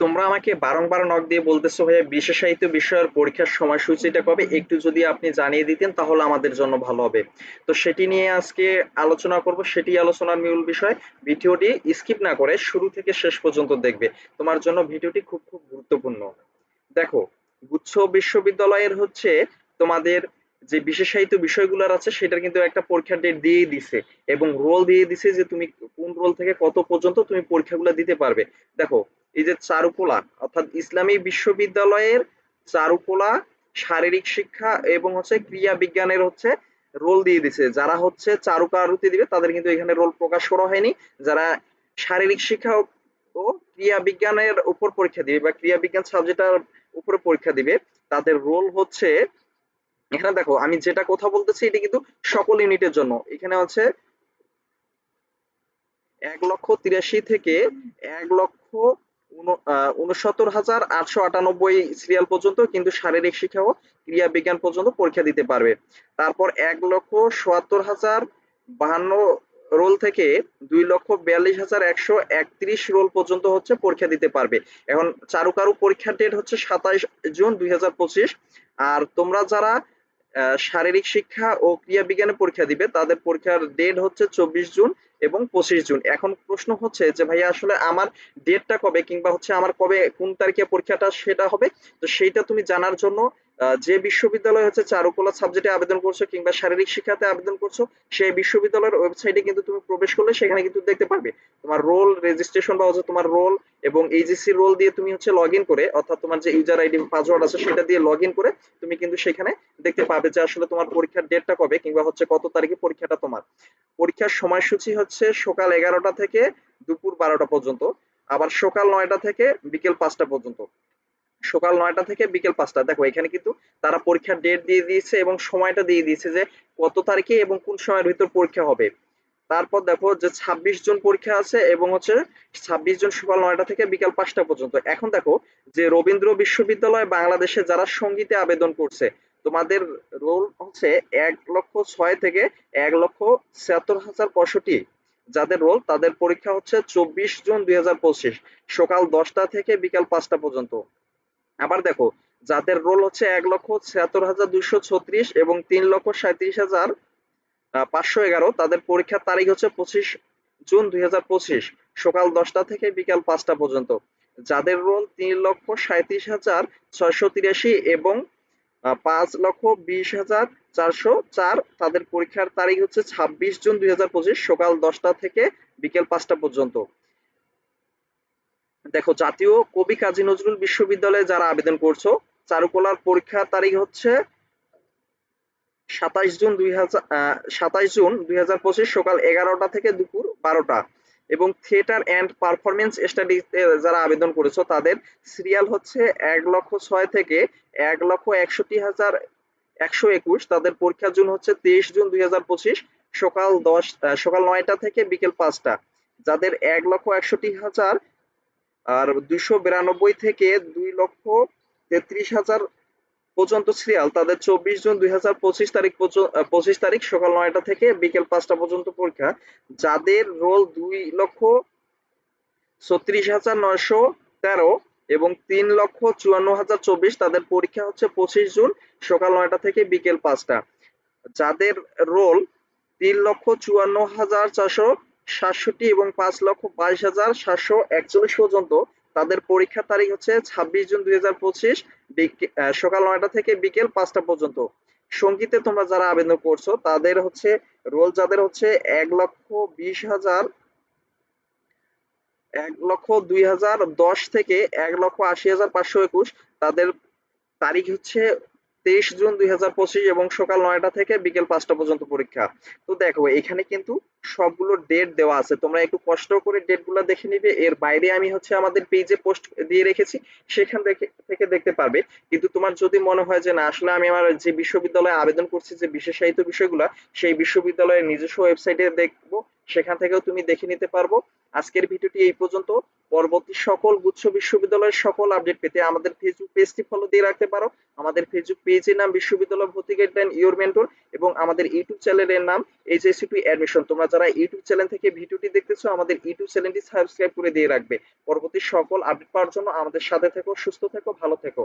তোমরা আমাকে বারংবার নক দিয়ে বলতেছো ভাইয়া বিশেষায়িত বিষয়ের পরীক্ষার সময়সূচিটা কবে, একটু যদি আপনি জানিয়ে দিতেন তাহলে আমাদের জন্য ভালো হবে। তো সেটি নিয়ে আজকে আলোচনা করব, সেটি আলোচনার মূল বিষয়। ভিডিওটি স্কিপ না করে শুরু থেকে শেষ পর্যন্ত দেখবে, তোমার জন্য ভিডিওটি খুব খুব গুরুত্বপূর্ণ। দেখো, গুচ্ছ বিশ্ববিদ্যালয়ের হচ্ছে তোমাদের যে বিশেষায়িত বিষয়গুলো আছে সেটার কিন্তু একটা পরীক্ষার ডেট দিয়েই দিছে, এবং রোল দিয়ে দিছে যে তুমি কোন রোল থেকে কত পর্যন্ত তুমি পরীক্ষাগুলো দিতে পারবে। দেখো, এই যে চারুকলা অর্থাৎ ইসলামী বিশ্ববিদ্যালয়ের চারুকলা, শারীরিক শিক্ষা এবং হচ্ছে ক্রিয়া বিজ্ঞানের হচ্ছে রোল দিয়ে দিছে। যারা হচ্ছে চারুকারুতি দিবে তাদের কিন্তু এখানে রোল প্রকাশ করা হয়নি। যারা শারীরিক শিক্ষা ও ক্রিয়া বিজ্ঞানের উপর পরীক্ষা দিবে বা ক্রিয়া বিজ্ঞান সাবজেক্টের উপরে পরীক্ষা দিবে, তাদের রোল হচ্ছে, এখানে দেখো আমি যেটা কথা বলতেছি এটা কিন্তু সকল ইউনিটের জন্য। এখানে হচ্ছে ১,৮৩,০০০ থেকে ১,৬৯,৮৯৮ সিরিয়াল পর্যন্ত কিন্তু শারীরিক শিক্ষা ও ক্রিয়া বিজ্ঞান পর্যন্ত পরীক্ষা দিতে পারবে। তারপর ১,৭৪,০৫২ রোল থেকে ২,৪২,১৩১ রোল পর্যন্ত হচ্ছে পরীক্ষা দিতে পারবে। এখন চারুকারু পরীক্ষার ডেট হচ্ছে ২৭ জুন ২০২৫। আর তোমরা যারা শারীরিক শিক্ষা ও ক্রিয়া বিজ্ঞানে পরীক্ষা দিবে তাদের পরীক্ষার ডেট হচ্ছে ২৪ জুন এবং ২৫ জুন। এখন প্রশ্ন হচ্ছে যে ভাইয়া আসলে আমার ডেটটা কবে, কিংবা হচ্ছে আমার কবে কোন তারিখে পরীক্ষাটা সেটা হবে। তো সেইটা তুমি জানার জন্য যে বিশ্ববিদ্যালয় হচ্ছে চারুকলা সাবজেক্টে আবেদন করছো কিংবা শারীরিক শিক্ষাতে আবেদন করছো, সেই বিশ্ববিদ্যালয়ের ওয়েবসাইটে কিন্তু তুমি প্রবেশ করলে সেখানে কিন্তু দেখতে পারবে তোমার রোল রেজিস্ট্রেশন বা হচ্ছে তোমার রোল এবং এইচএসসি রোল দিয়ে তুমি হচ্ছে লগ ইন করে, অর্থাৎ তোমার যে ইউজার আইডি পাসওয়ার্ড আছে সেটা দিয়ে লগ ইন করে তুমি কিন্তু সেখানে দেখতে পাবে যে আসলে তোমার পরীক্ষার ডেটটা কবে কিংবা হচ্ছে কত তারিখে পরীক্ষাটা তোমার। পরীক্ষার সময়সূচি হচ্ছে সকাল ১১টা থেকে দুপুর ১২টা পর্যন্ত, আবার সকাল ৯টা থেকে বিকেল ৫টা পর্যন্ত। সকাল ৯টা থেকে বিকেল ৫টা। দেখো এখানে কিন্তু তারা পরীক্ষার ডেট দিয়ে দিয়েছে এবং সময়টা দিয়ে দিয়েছে যে কত তারিখে এবং কোন সময়ের ভিতর পরীক্ষা হবে। তারপর দেখো যে ২৬ জন পরীক্ষা আছে এবং হচ্ছে ২৬ জন সকাল ৯টা থেকে বিকাল ৫টা পর্যন্ত। এখন দেখো যে রবীন্দ্র বিশ্ববিদ্যালয় বাংলাদেশে যারা সঙ্গীতে আবেদন করছে, তোমাদের রোল হচ্ছে ১,০৬,০০০ থেকে ১,৭৬,০৬৫ যাদের রোল তাদের পরীক্ষা হচ্ছে ২৪ জুন ২০২৫ সকাল ১০টা থেকে বিকাল ৫টা পর্যন্ত। আবার দেখো যাদের রোল হচ্ছে ১,৭৬,২৩৬ এবং ৩,৩৭,৫১১ তাদের পরীক্ষার তারিখ হচ্ছে ২৫ জুন ২০২৫ সকাল ১০টা থেকে বিকাল ৫টা পর্যন্ত। যাদের রোল ৩,৩৭,৬৮৩ এবং ৫,২০,৪০৪ তাদের পরীক্ষার তারিখ হচ্ছে ২৬ জুন ২০২৫ সকাল ১০টা থেকে বিকেল ৫টা পর্যন্ত। দেখো জাতীয় কবি কাজী নজরুল বিশ্ববিদ্যালয়ে যারা আবেদন করছো, চারুকলার পরীক্ষার তারিখ হচ্ছে ২৭ জুন ২০২৫ সকাল ১১টা থেকে দুপুর ১২টা। এবং থিয়েটার অ্যান্ড পারফরমেন্স স্টাডিজে যারা আবেদন করেছো তাদের সিরিয়াল হচ্ছে ১,০৬,০০০ থেকে ১,৬১,১২১ তাদের পরীক্ষার জন্য হচ্ছে ২৩ জুন ২০২৫ সকাল ৯টা থেকে বিকেল ৫টা। যাদের ১,৬১,০০০ আর ২৯২ থেকে ২,৩৩,০০০ পর্যন্ত সিরিয়াল তাদের ২৪ জুন ২০২৫ তারিখ সকাল ৯টা থেকে বিকেল ৫টা পর্যন্ত পরীক্ষা। যাদের রোল ২,৩৬,৯১৩ এবং ৩,৫৪,০২৪ তাদের পরীক্ষা হচ্ছে ২৫ জুন সকাল ৯টা থেকে বিকেল ৫টা। যাদের রোল ৩,৫৪,৪৬৭ এবং ৫,২২,৭৪১ পর্যন্ত তাদের পরীক্ষার তারিখ হচ্ছে ২৬ জুন ২০২৫ সকাল ৯টা থেকে বিকেল ৫টা পর্যন্ত। সঙ্গীতে তোমরা যারা আবেদন করছো তাদের হচ্ছে রোল যাদের হচ্ছে ১,২০,০০০ ১,০২,০১০ থেকে ১,৮০,৫২১ তাদের তারিখ হচ্ছে ২৩ জুন ২০২৫ এবং সকাল ৯টা থেকে বিকেল ৫টা পর্যন্ত পরীক্ষা। তো দেখো এখানে কিন্তু সবগুলো ডেট দেওয়া আছে, তোমরা একটু কষ্ট করে ডেটগুলো দেখে নিবে। এর বাইরে আমি হচ্ছে আমাদের পেজে পোস্ট দিয়ে রেখেছি, সেখান থেকে দেখতে পারবে। কিন্তু তোমার যদি মনে হয় যে না আসলে আমি আমার যে বিশ্ববিদ্যালয়ে আবেদন করছি যে বিশেষায়িত বিষয়গুলো সেই বিশ্ববিদ্যালয়ের নিজস্ব ওয়েবসাইটে দেখবো, সেখান থেকেও তুমি দেখে নিতে পারবো। আজকের ভিডিওটি এই পর্যন্ত। পরবর্তী সকল গুচ্ছ বিশ্ববিদ্যালয়ের সকল আপডেট পেতে আমাদের ফেসবুক পেজটি ফলো দিয়ে রাখতে পারো। আমাদের ফেসবুক পেজের নাম বিশ্ববিদ্যালয় ভর্তি গাইডলাইন ইওর মেন্টর, এবং আমাদের ইউটিউব চ্যানেলের নাম এইচএসসি অ্যাডমিশন। তোমরা যারা ইউটিউব চ্যানেল থেকে ভিডিওটি দেখতেছো, আমাদের ইউটিউব চ্যানেলটি সাবস্ক্রাইব করে দিয়ে রাখবে। পরবর্তী সকল আপডেট পাওয়ার জন্য আমাদের সাথে থেকো, সুস্থ থেকো, ভালো থেকো।